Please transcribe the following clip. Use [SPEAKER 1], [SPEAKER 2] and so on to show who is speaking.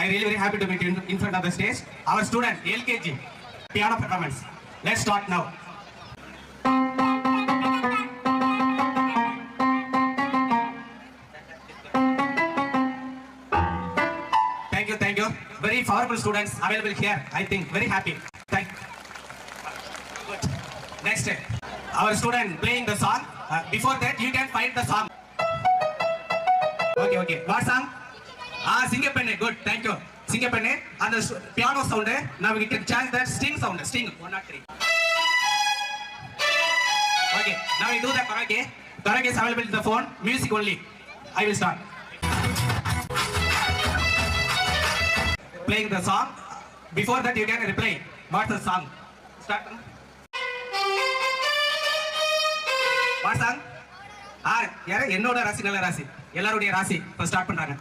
[SPEAKER 1] I really very happy to meet you in front of the stage. Our student LKG piano performance. Let's start now. Thank you. Very powerful students available here. I think very happy. Thank you. Good. Next, our student playing the song. Before that, you can find the song. Okay. What song? Singapenne. Good. Thank you. Singapenne. And the piano sound. Now we can change that string sound. String 103. Okay. Now we do the karaoke. Karaoke is available in the phone. Music only. I will start. Playing the song. Before that, you can reply. What's the song? Start. What song? என்னோட ராசி நல்ல ராசி எல்லாருடைய ராசி இப்போ start பண்றாங்க